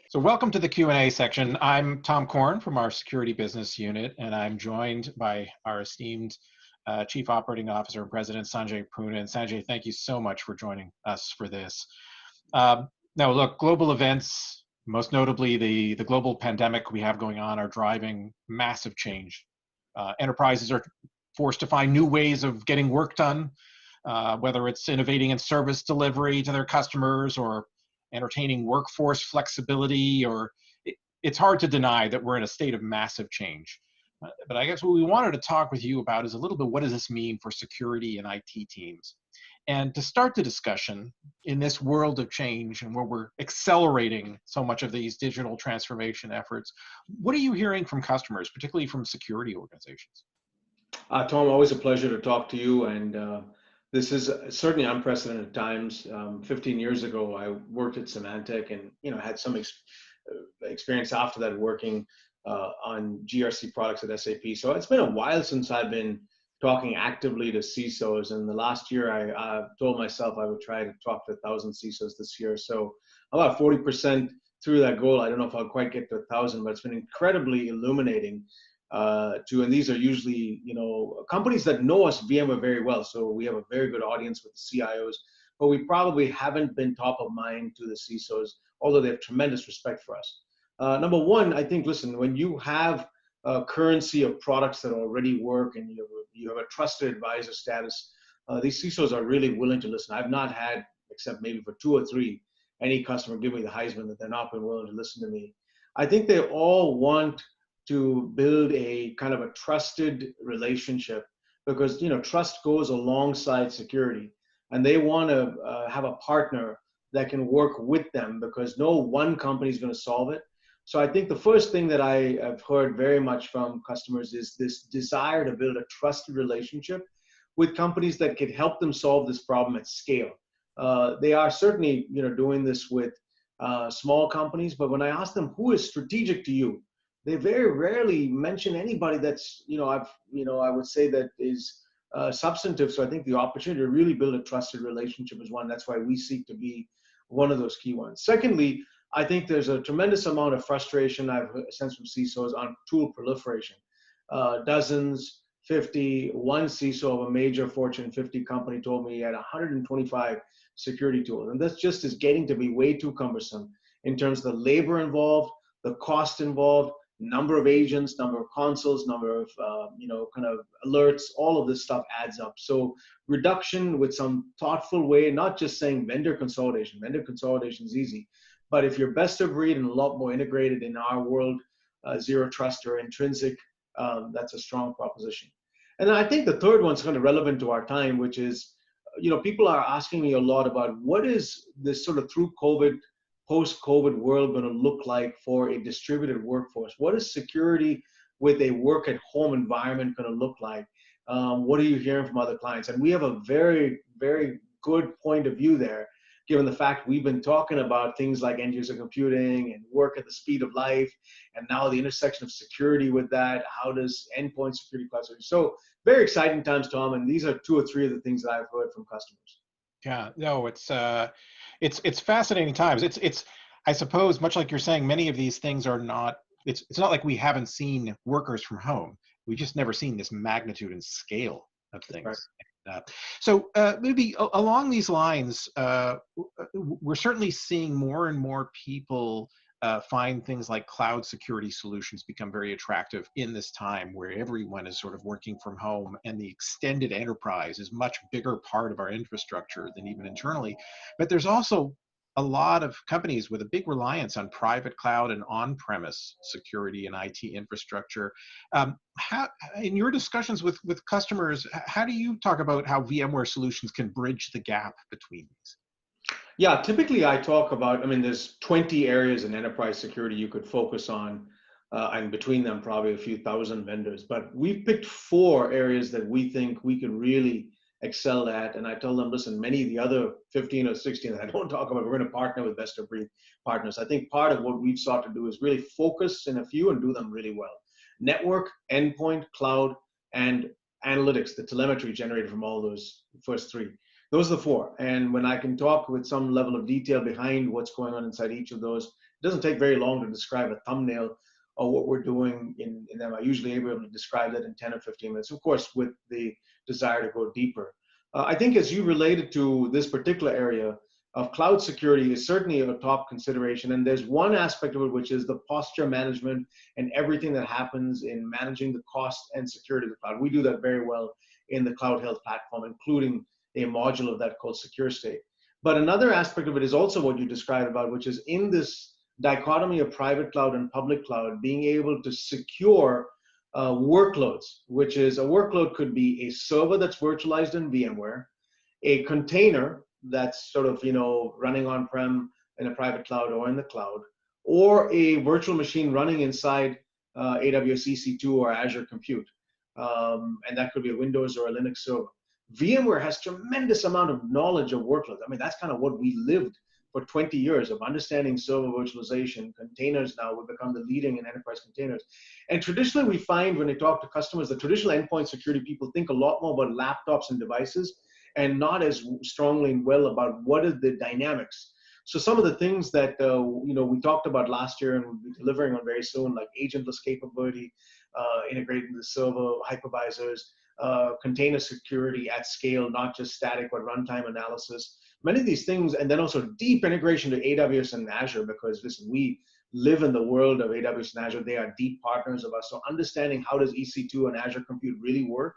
So welcome to the Q&A section. I'm Tom Corn from our security business unit, and I'm joined by our esteemed Chief Operating Officer and President, Sanjay Poonen. Sanjay, thank you so much for joining us for this. Now, look, global events, most notably the global pandemic we have going on, are driving massive change. Enterprises are forced to find new ways of getting work done, whether it's innovating in service delivery to their customers or entertaining workforce flexibility, or it's hard to deny that we're in a state of massive change. But I guess what we wanted to talk with you about is a little bit, what does this mean for security and IT teams? And to start the discussion in this world of change and where we're accelerating so much of these digital transformation efforts, what are you hearing from customers, particularly from security organizations? Tom, always a pleasure to talk to you. And this is certainly unprecedented times. 15 years ago, I worked at Symantec and had some experience after that working on GRC products at SAP. So it's been a while since I've been talking actively to CISOs. And the last year, I told myself I would try to talk to 1,000 CISOs this year. So about 40% through that goal. I don't know if I'll quite get to 1,000, but it's been incredibly illuminating. And these are usually companies that know us VMware very well, so we have a very good audience with the CIOs, but we probably haven't been top of mind to the CISOs, although they have tremendous respect for us. Number one, I think, listen, when you have a currency of products that already work and you have a trusted advisor status, these CISOs are really willing to listen. I've not had, except maybe for 2 or 3, any customer give me the Heisman that they're not been willing to listen to me. I think they all want to build a kind of a trusted relationship, because trust goes alongside security, and they want to have a partner that can work with them, because no one company is going to solve it. So I think the first thing that I have heard very much from customers is this desire to build a trusted relationship with companies that could help them solve this problem at scale. They are certainly doing this with small companies, but when I ask them who is strategic to you, they very rarely mention anybody that's, I would say that is substantive. So I think the opportunity to really build a trusted relationship is one. That's why we seek to be one of those key ones. Secondly, I think there's a tremendous amount of frustration I've sensed from CISOs on tool proliferation. Dozens, 50, one CISO of a major Fortune 50 company told me he had 125 security tools. And that's just is getting to be way too cumbersome in terms of the labor involved, the cost involved, number of agents, number of consoles, number of kind of alerts, all of this stuff adds up. So reduction with some thoughtful way, not just saying vendor consolidation. Vendor consolidation is easy, but if you're best of breed and a lot more integrated in our world, zero trust or intrinsic, that's a strong proposition. And then I think the third one's kind of relevant to our time, which is, people are asking me a lot about what is this sort of through COVID, post-COVID world going to look like for a distributed workforce? What is security with a work-at-home environment going to look like? What are you hearing from other clients? And we have a very, very good point of view there, given the fact we've been talking about things like end-user computing and work at the speed of life, and now the intersection of security with that. How does endpoint security classify? So very exciting times, Tom, and these are 2 or 3 of the things that I've heard from customers. Yeah, no, it's fascinating times. It's I suppose, much like you're saying, many of these things are not. It's not like we haven't seen workers from home. We've just never seen this magnitude and scale of things. Right. So maybe along these lines, we're certainly seeing more and more people find things like cloud security solutions become very attractive in this time where everyone is sort of working from home, and the extended enterprise is much bigger part of our infrastructure than even internally. But there's also a lot of companies with a big reliance on private cloud and on-premise security and IT infrastructure. How, in your discussions with customers, how do you talk about how VMware solutions can bridge the gap between these? Yeah, typically I talk about, there's 20 areas in enterprise security you could focus on, and between them probably a few thousand vendors. But we've picked 4 areas that we think we could really excel at. And I tell them, listen, many of the other 15 or 16 that I don't talk about, we're going to partner with best of breed partners. I think part of what we've sought to do is really focus in a few and do them really well. Network, endpoint, cloud, and analytics, the telemetry generated from all those first 3. Those are the 4. And when I can talk with some level of detail behind what's going on inside each of those, It doesn't take very long to describe a thumbnail or what we're doing in them. I usually able to describe that in 10 or 15 minutes, of course, with the desire to go deeper. I think as you related to this particular area of cloud security is certainly a top consideration. And there's one aspect of it, which is the posture management and everything that happens in managing the cost and security of the cloud. We do that very well in the Cloud Health platform, including a module of that called Secure State. But another aspect of it is also what you described about, which is in this dichotomy of private cloud and public cloud, being able to secure workloads, which is a workload could be a server that's virtualized in VMware, a container that's sort of running on-prem in a private cloud or in the cloud, or a virtual machine running inside AWS EC2 or Azure Compute. And that could be a Windows or a Linux server. VMware has tremendous amount of knowledge of workloads. I mean, that's kind of what we lived for 20 years of understanding server virtualization. Containers now will become the leading in enterprise containers. And traditionally, we find when they talk to customers, the traditional endpoint security people think a lot more about laptops and devices and not as strongly and well about what are the dynamics. So some of the things that we talked about last year and we'll be delivering on very soon, like agentless capability, integrating the server hypervisors, container security at scale, not just static but runtime analysis. Many of these things, and then also deep integration to AWS and Azure, because listen, we live in the world of AWS and Azure. They are deep partners of us. So understanding how does EC2 and Azure Compute really work,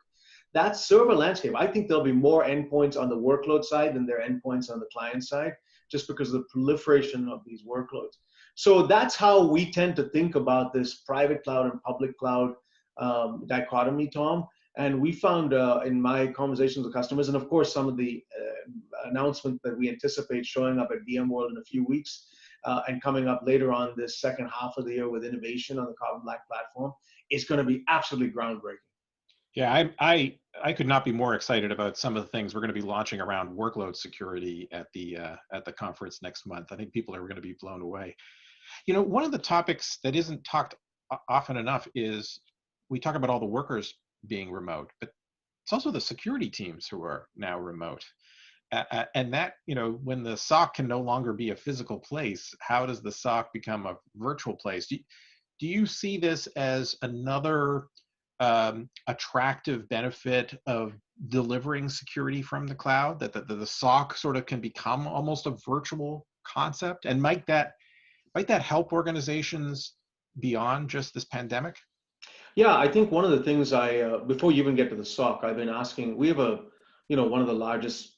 that server landscape, I think there'll be more endpoints on the workload side than there are endpoints on the client side, just because of the proliferation of these workloads. So that's how we tend to think about this private cloud and public cloud dichotomy, Tom. And we found in my conversations with customers, and of course, some of the announcements that we anticipate showing up at VMworld in a few weeks and coming up later on this second half of the year with innovation on the Carbon Black platform, is going to be absolutely groundbreaking. Yeah, I could not be more excited about some of the things we're going to be launching around workload security at the conference next month. I think people are going to be blown away. One of the topics that isn't talked often enough is we talk about all the workers being remote, but it's also the security teams who are now remote. And that, when the SOC can no longer be a physical place, how does the SOC become a virtual place? Do you see this as another attractive benefit of delivering security from the cloud, that the SOC sort of can become almost a virtual concept? And might that help organizations beyond just this pandemic? Yeah, I think one of the things before you even get to the SOC, I've been asking, we have one of the largest,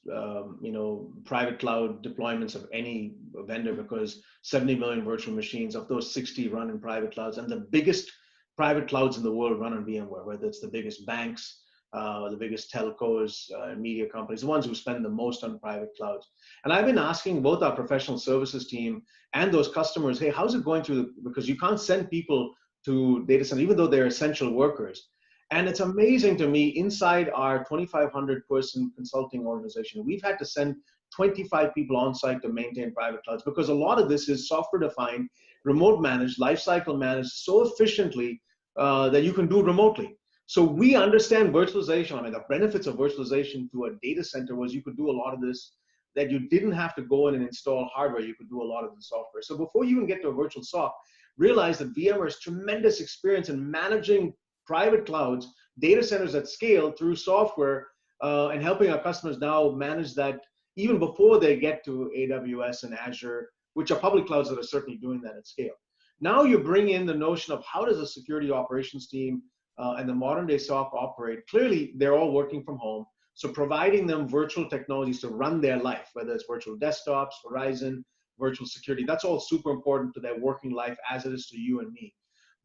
private cloud deployments of any vendor, because 70 million virtual machines, of those 60 run in private clouds, and the biggest private clouds in the world run on VMware, whether it's the biggest banks, the biggest telcos, media companies, the ones who spend the most on private clouds. And I've been asking both our professional services team and those customers, hey, how's it going through, because you can't send people to data center, even though they're essential workers. And it's amazing to me, inside our 2,500 person consulting organization, we've had to send 25 people on site to maintain private clouds, because a lot of this is software defined, remote managed, lifecycle managed so efficiently that you can do it remotely. So we understand virtualization. I mean, the benefits of virtualization to a data center was you could do a lot of this, that you didn't have to go in and install hardware. You could do a lot of the software. So before you even get to a virtual SOC, realize that VMware has tremendous experience in managing private clouds, data centers at scale through software, and helping our customers now manage that even before they get to AWS and Azure, which are public clouds that are certainly doing that at scale. Now you bring in the notion of how does a security operations team and the modern day SOC operate. Clearly, they're all working from home. So providing them virtual technologies to run their life, whether it's virtual desktops, Horizon, virtual security, that's all super important to their working life as it is to you and me.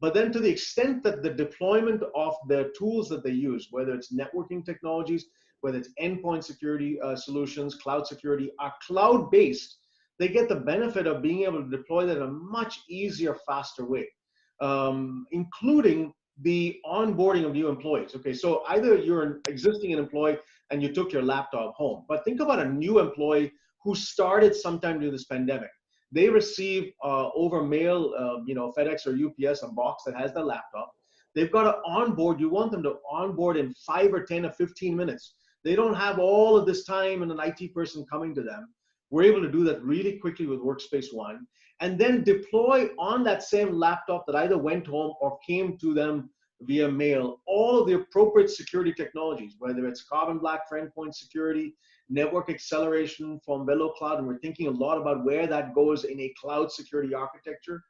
But then to the extent that the deployment of the tools that they use, whether it's networking technologies, whether it's endpoint security solutions, cloud security, are cloud-based, they get the benefit of being able to deploy that in a much easier, faster way, including the onboarding of new employees. Okay, so either you're an existing employee and you took your laptop home, but think about a new employee who started sometime during this pandemic. They receive over mail, FedEx or UPS, a box that has their laptop. They've got to onboard. You want them to onboard in 5 or 10 or 15 minutes. They don't have all of this time and an IT person coming to them. we're able to do that really quickly with Workspace ONE, and then deploy on that same laptop that either went home or came to them via mail all of the appropriate security technologies, whether it's Carbon Black for endpoint security, network acceleration from VeloCloud, and we're thinking a lot about where that goes in a cloud security architecture.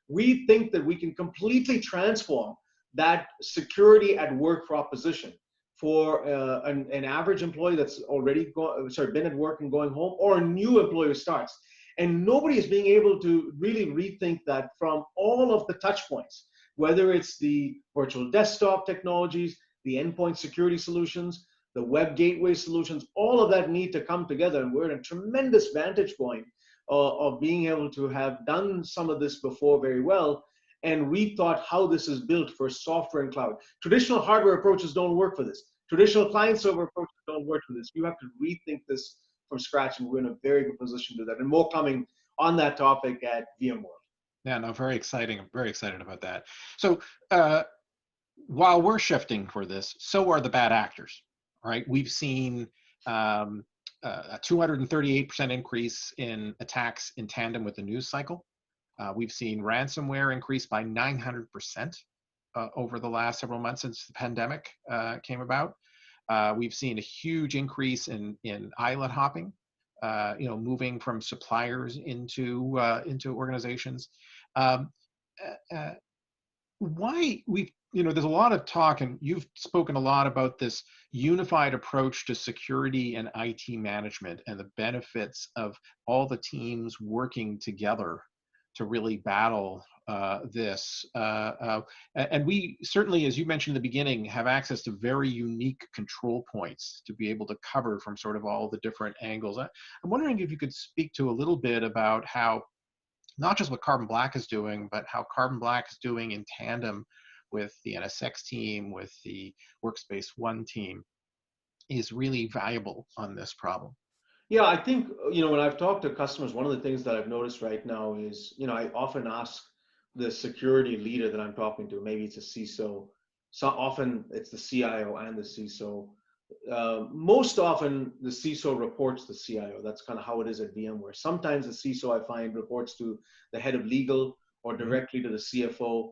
We think that we can completely transform that security at work proposition for an average employee that's already been at work and going home, or a new employee who starts. And nobody is being able to really rethink that from all of the touch points, whether it's the virtual desktop technologies, the endpoint security solutions, the web gateway solutions, all of that need to come together. And we're in a tremendous vantage point of being able to have done some of this before very well and rethought how this is built for software and cloud. Traditional hardware approaches don't work for this. Traditional client server approaches don't work for this. You have to rethink this from scratch, and we're in a very good position to do that. And more coming on that topic at VMworld. Yeah, no, very exciting. I'm very excited about that. So while we're shifting for this, so are the bad actors, right? We've seen a 238% increase in attacks in tandem with the news cycle. We've seen ransomware increase by 900% over the last several months since the pandemic came about. We've seen a huge increase in island hopping, moving from suppliers into organizations. Why there's a lot of talk, and you've spoken a lot about this unified approach to security and IT management and the benefits of all the teams working together to really battle this. And we certainly, as you mentioned in the beginning, have access to very unique control points to be able to cover from sort of all the different angles. I'm wondering if you could speak to a little bit about how, not just what Carbon Black is doing, but how Carbon Black is doing in tandem with the NSX team, with the Workspace ONE team, is really valuable on this problem. Yeah, I think, when I've talked to customers, one of the things that I've noticed right now is, I often ask the security leader that I'm talking to, maybe it's a CISO, so often it's the CIO and the CISO. Most often the CISO reports to the CIO. That's kind of how it is at VMware. Sometimes the CISO, I find, reports to the head of legal or directly to the CFO,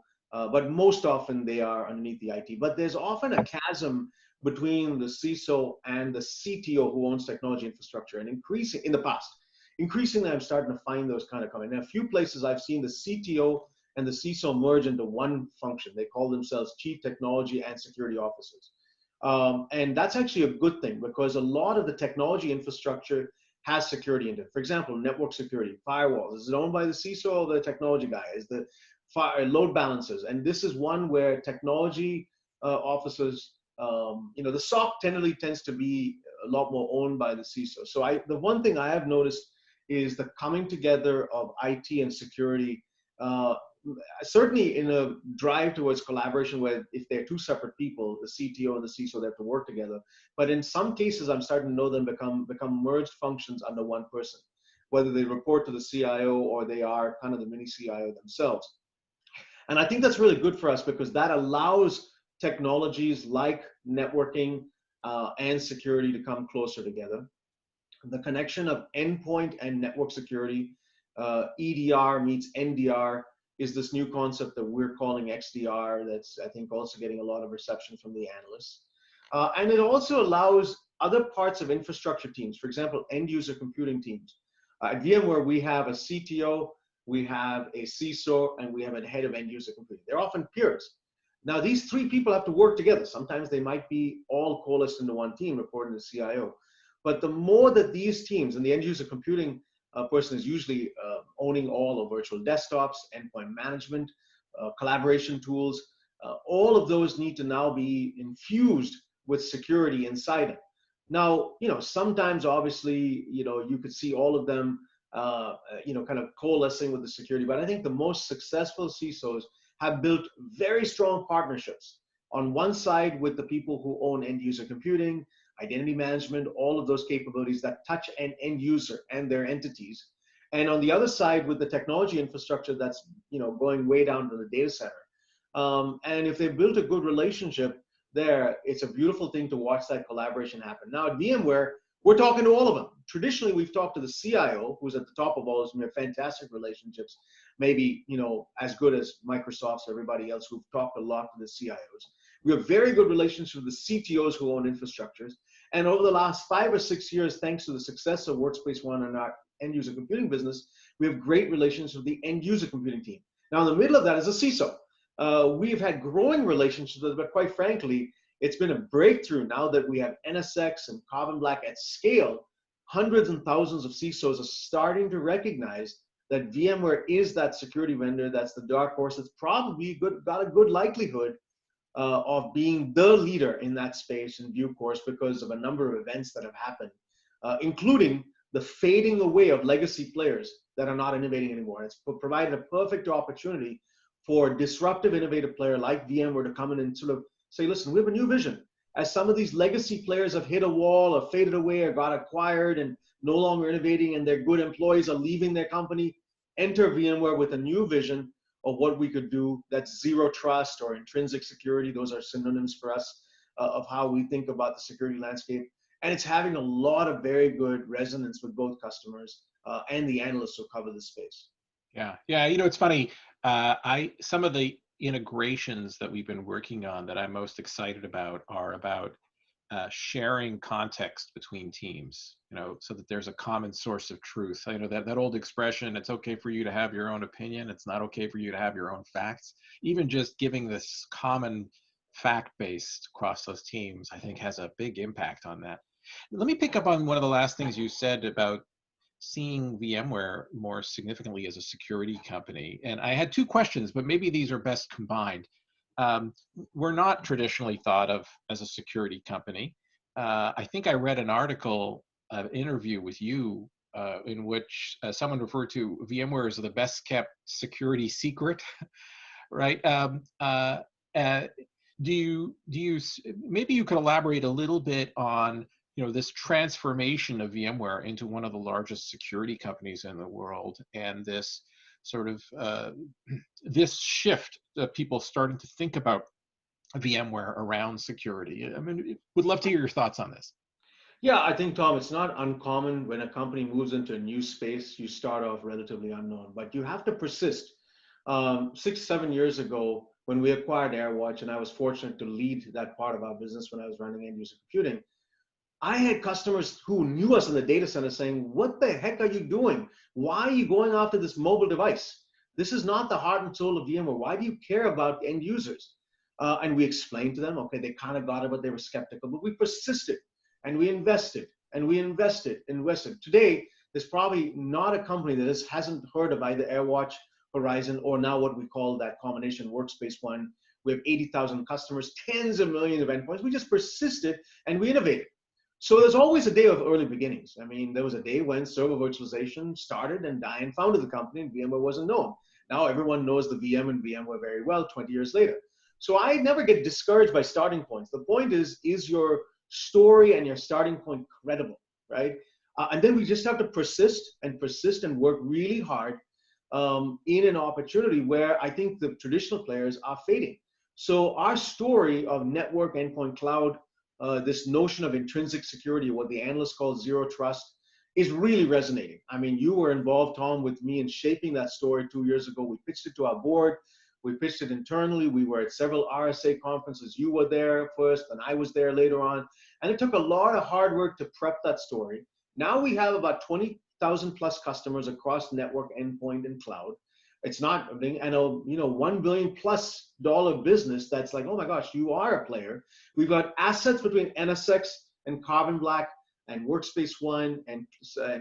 but most often they are underneath the IT. But there's often a chasm between the CISO and the CTO who owns technology infrastructure, and increasingly I'm starting to find those kind of coming. In a few places I've seen the CTO and the CISO merge into one function. They call themselves Chief Technology and Security Officers. And that's actually a good thing, because a lot of the technology infrastructure has security in it. For example, network security, firewalls. Is it owned by the CISO or the technology guy? Is the load balancers? And this is one where technology officers, the SOC tends to be a lot more owned by the CISO. So the one thing I have noticed is the coming together of IT and security, certainly in a drive towards collaboration, where if they're two separate people, the CTO and the CISO, they have to work together. But in some cases, I'm starting to know them become merged functions under one person, whether they report to the CIO or they are kind of the mini CIO themselves. And I think that's really good for us, because that allows technologies like networking and security to come closer together. The connection of endpoint and network security, EDR meets NDR, is this new concept that we're calling XDR, that's, I think, also getting a lot of reception from the analysts. And it also allows other parts of infrastructure teams, for example, end user computing teams. At VMware, we have a CTO, we have a CISO, and we have a head of end user computing. They're often peers. Now, these three people have to work together. Sometimes they might be all coalesced into one team reporting to the CIO. But the more that these teams, and the end user computing person is usually owning all of virtual desktops, endpoint management, collaboration tools, all of those need to now be infused with security inside it. Now, sometimes obviously, you could see all of them, kind of coalescing with the security, but I think the most successful CISOs have built very strong partnerships on one side with the people who own end user computing, identity management, all of those capabilities that touch an end user and their entities. And on the other side with the technology infrastructure that's going way down to the data center. And if they built a good relationship there, it's a beautiful thing to watch that collaboration happen. Now at VMware, We're talking to all of them. Traditionally, we've talked to the CIO, who's at the top of all this. We have fantastic relationships, maybe, as good as Microsoft's or everybody else. Who've talked a lot to the CIOs. We have very good relationships with the CTOs who own infrastructures. And over the last 5 or 6 years, thanks to the success of Workspace ONE and our end user computing business, we have great relations with the end user computing team. Now, in the middle of that is a CISO. We've had growing relationships with, but quite frankly, it's been a breakthrough now that we have NSX and Carbon Black at scale. Hundreds and thousands of CISOs are starting to recognize that VMware is that security vendor, that's the dark horse, that's probably got a good likelihood of being the leader in that space in due course because of a number of events that have happened, including the fading away of legacy players that are not innovating anymore. It's provided a perfect opportunity for a disruptive, innovative player like VMware to come in and sort of say, listen, we have a new vision. As some of these legacy players have hit a wall or faded away or got acquired and no longer innovating and their good employees are leaving their company, enter VMware with a new vision of what we could do. That's zero trust or intrinsic security. Those are synonyms for us of how we think about the security landscape. And it's having a lot of very good resonance with both customers and the analysts who cover this space. Yeah, it's funny. Some of the integrations that we've been working on that I'm most excited about are about sharing context between teams, so that there's a common source of truth. That old expression, it's okay for you to have your own opinion, it's not okay for you to have your own facts. Even just giving this common fact base across those teams, I think has a big impact on that. Let me pick up on one of the last things you said about seeing VMware more significantly as a security company. And I had 2 questions, but maybe these are best combined. We're not traditionally thought of as a security company. I think I read an article, an interview with you, in which someone referred to VMware as the best kept security secret, right? Do you maybe you could elaborate a little bit on this transformation of VMware into one of the largest security companies in the world, and this sort of this shift of people starting to think about VMware around security. I mean, would love to hear your thoughts on this. Yeah, I think, Tom, it's not uncommon when a company moves into a new space, you start off relatively unknown, but you have to persist. 6, 7 years ago, when we acquired AirWatch, and I was fortunate to lead that part of our business when I was running end user computing, I had customers who knew us in the data center saying, what the heck are you doing? Why are you going after this mobile device? This is not the heart and soul of VMware. Why do you care about end users? And we explained to them, okay, they kind of got it, but they were skeptical, but we persisted and we invested and we invested. Today, there's probably not a company that hasn't heard of either AirWatch, Horizon, or now what we call that combination Workspace ONE. We have 80,000 customers, tens of millions of endpoints. We just persisted and we innovated. So there's always a day of early beginnings. I mean, there was a day when server virtualization started and Diane founded the company and VMware wasn't known. Now everyone knows the VM and VMware very well 20 years later. So I never get discouraged by starting points. The point is your story and your starting point credible, right? And then we just have to persist and work really hard in an opportunity where I think the traditional players are fading. So our story of network, endpoint, cloud, this notion of intrinsic security, what the analysts call zero trust, is really resonating. I mean, you were involved, Tom, with me in shaping that story 2 years ago. We pitched it to our board. We pitched it internally. We were at several RSA conferences. You were there first, and I was there later on. And it took a lot of hard work to prep that story. Now we have about 20,000 plus customers across network, endpoint, and cloud. It's not, and $1 billion plus business that's like, oh my gosh, you are a player. We've got assets between NSX and Carbon Black and Workspace ONE and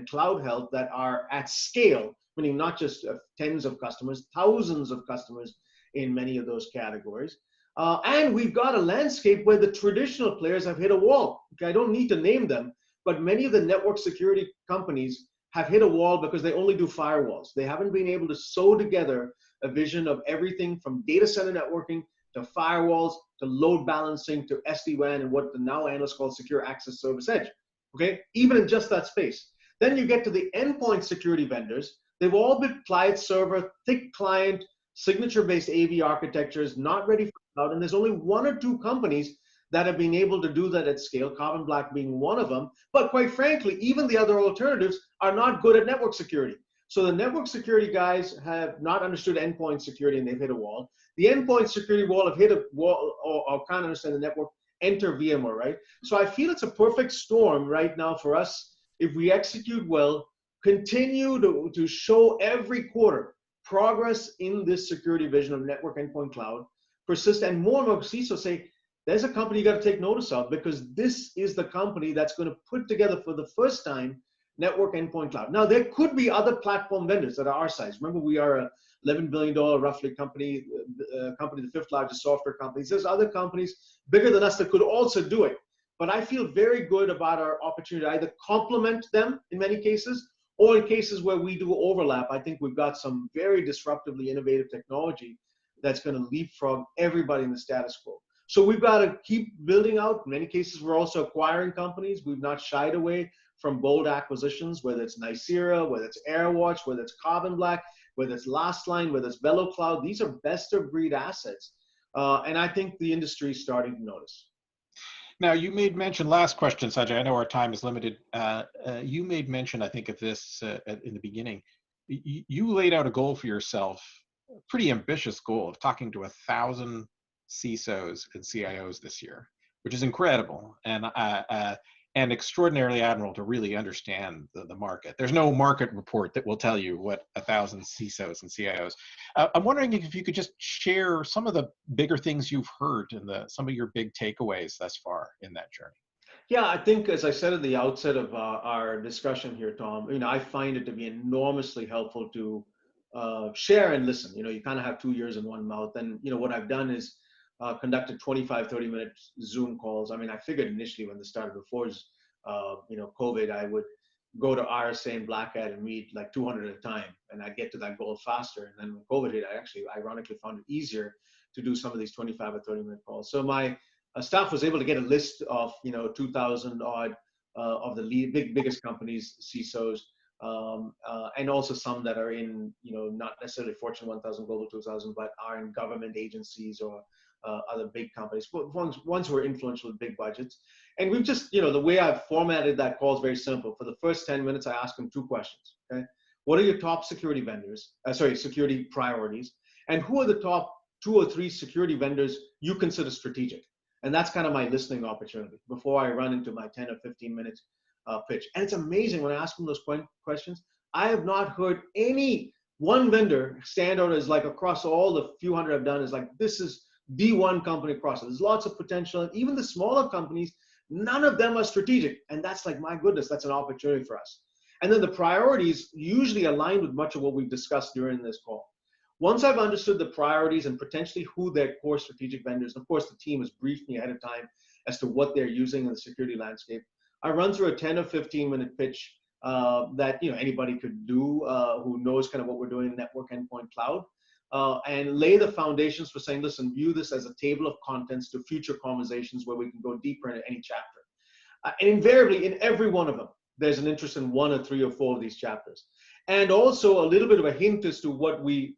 Cloud Health that are at scale, meaning not just tens of customers, thousands of customers in many of those categories. And we've got a landscape where the traditional players have hit a wall. Okay, I don't need to name them, but many of the network security companies have hit a wall because they only do firewalls. They haven't been able to sew together a vision of everything from data center networking to firewalls to load balancing to SD-WAN and what the now analysts call secure access service edge. Okay, even in just that space. Then you get to the endpoint security vendors. They've all been client server, thick client, signature-based AV architectures, not ready for cloud, and there's only 1 or 2 companies that have been able to do that at scale, Carbon Black being one of them. But quite frankly, even the other alternatives are not good at network security. So the network security guys have not understood endpoint security and they've hit a wall. The endpoint security wall have hit a wall or can't understand the network, enter VMware, right? So I feel it's a perfect storm right now for us if we execute well, continue to show every quarter progress in this security vision of network endpoint cloud, persist, and more CISO say, there's a company you got to take notice of because this is the company that's going to put together for the first time network endpoint cloud. Now, there could be other platform vendors that are our size. Remember, we are a $11 billion roughly company, the fifth largest software company. There's other companies bigger than us that could also do it. But I feel very good about our opportunity to either complement them in many cases, or in cases where we do overlap. I think we've got some very disruptively innovative technology that's going to leapfrog everybody in the status quo. So we've got to keep building out. In many cases, we're also acquiring companies. We've not shied away from bold acquisitions, whether it's Nicira, whether it's AirWatch, whether it's Carbon Black, whether it's Lastline, whether it's VeloCloud. These are best of breed assets. And I think the industry is starting to notice. Now, you made mention, last question, Sanjay, I know our time is limited. You made mention, I think, of this in the beginning. You laid out a goal for yourself, a pretty ambitious goal of talking to 1,000 CISOs and CIOs this year, which is incredible and extraordinarily admirable to really understand the market. There's no market report that will tell you what 1,000 CISOs and CIOs. I'm wondering if you could just share some of the bigger things you've heard and some of your big takeaways thus far in that journey. Yeah, I think, as I said at the outset of our discussion here, Tom, I find it to be enormously helpful to share and listen. You kind of have two ears and one mouth. And, what I've done is conducted 25, 30-minute Zoom calls. I mean, I figured initially when this started before, COVID, I would go to RSA and Black Hat and meet like 200 at a time, and I'd get to that goal faster. And then when COVID hit, I actually ironically found it easier to do some of these 25 or 30-minute calls. So my staff was able to get a list of 2,000 odd of the biggest companies, CISOs, and also some that are in not necessarily Fortune 1000, Global 2000, but are in government agencies or other big companies, ones who are influential with big budgets. And we've just, the way I've formatted that call is very simple. For the first 10 minutes, I ask them two questions. Okay, what are your top security vendors? Security priorities, and who are the top 2 or 3 security vendors you consider strategic? And that's kind of my listening opportunity before I run into my 10 or 15 minute pitch. And it's amazing when I ask them those questions. I have not heard any one vendor stand out as like across all the few hundred I've done is like, this is the one company across it. There's lots of potential. And even the smaller companies, none of them are strategic. And that's like, my goodness, that's an opportunity for us. And then the priorities usually align with much of what we've discussed during this call. Once I've understood the priorities and potentially who their core strategic vendors, of course, the team has briefed me ahead of time as to what they're using in the security landscape. I run through a 10 or 15-minute pitch that anybody could do who knows kind of what we're doing in network endpoint cloud, and lay the foundations for saying, listen, view this as a table of contents to future conversations where we can go deeper into any chapter. And invariably, in every one of them, there's an interest in 1 or 3 or 4 of these chapters. And also a little bit of a hint as to what we,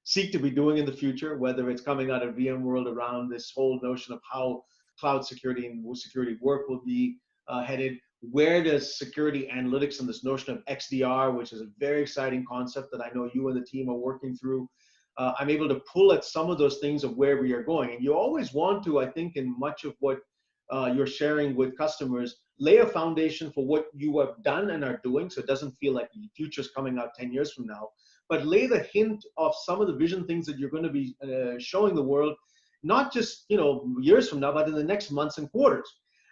seek to be doing in the future, whether it's coming out of VMworld around this whole notion of how cloud security and security work will be headed. Where does security analytics and this notion of XDR, which is a very exciting concept that I know you and the team are working through, I'm able to pull at some of those things of where we are going. And you always want to, I think, in much of what you're sharing with customers, lay a foundation for what you have done and are doing, so it doesn't feel like the future's coming out 10 years from now, but lay the hint of some of the vision things that you're going to be showing the world, not just years from now, but in the next months and quarters.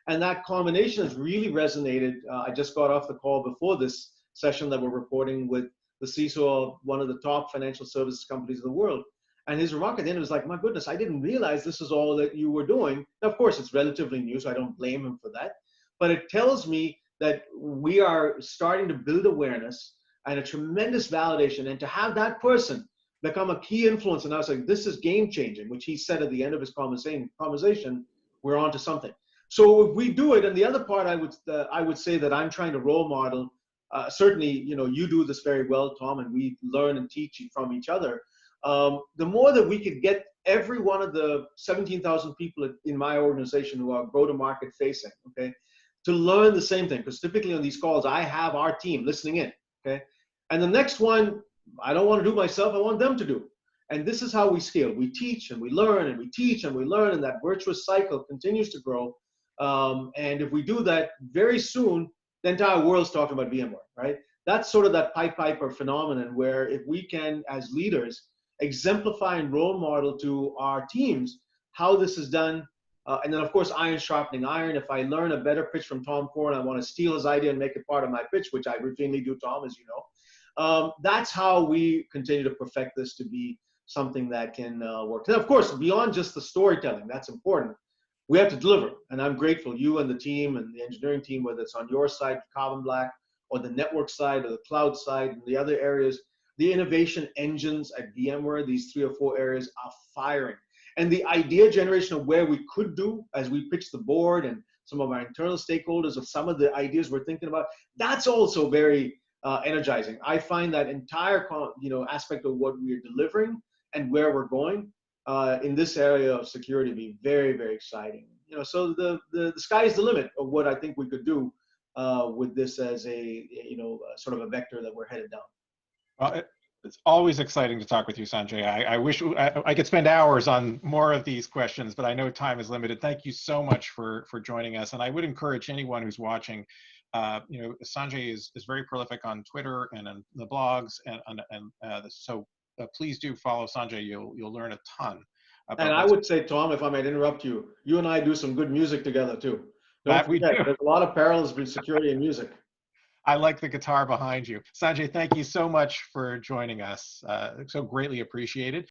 And that combination has really resonated. I just got off the call before this session that we're recording with the CISO of one of the top financial services companies in the world. And his remark at the end was like, my goodness, I didn't realize this is all that you were doing. Now, of course, it's relatively new, so I don't blame him for that. But it tells me that we are starting to build awareness and a tremendous validation. And to have that person become a key influence, and I was like, this is game changing, which he said at the end of his conversation, we're on to something. So if we do it, and the other part I would say that I'm trying to role model, certainly, you do this very well, Tom, and we learn and teach from each other. the more that we could get every one of the 17,000 people in my organization who are go-to-market facing, okay, to learn the same thing. Because typically on these calls, I have our team listening in, okay? And the next one, I don't want to do myself, I want them to do. And this is how we scale. We teach and we learn and we teach and we learn, and that virtuous cycle continues to grow. And if we do that, very soon, the entire world's talking about VMware, right? That's sort of that Pied Piper phenomenon where if we can, as leaders, exemplify and role model to our teams how this is done, and then of course, iron sharpening iron. If I learn a better pitch from Tom Corn, I want to steal his idea and make it part of my pitch, which I routinely do, Tom, as you know. That's how we continue to perfect this to be something that can work. And of course, beyond just the storytelling, that's important. We have to deliver, and I'm grateful you and the team and the engineering team, whether it's on your side, Carbon Black, or the network side, or the cloud side, and the other areas, the innovation engines at VMware, these 3 or 4 areas are firing. And the idea generation of where we could do as we pitch the board and some of our internal stakeholders of some of the ideas we're thinking about, that's also very energizing. I find that entire aspect of what we're delivering and where we're going in this area of security be very, very exciting. So the sky is the limit of what I think we could do with this as a sort of a vector that we're headed down. Well, it's always exciting to talk with you, Sanjay. I wish I could spend hours on more of these questions, but I know time is limited. Thank you so much for joining us. And I would encourage anyone who's watching, Sanjay is very prolific on Twitter and on the blogs, so please do follow Sanjay. You'll learn a ton. And I would say, Tom, if I might interrupt you, you and I do some good music together too. Don't forget, there's a lot of parallels between security and music. I like the guitar behind you. Sanjay, thank you so much for joining us. So greatly appreciated.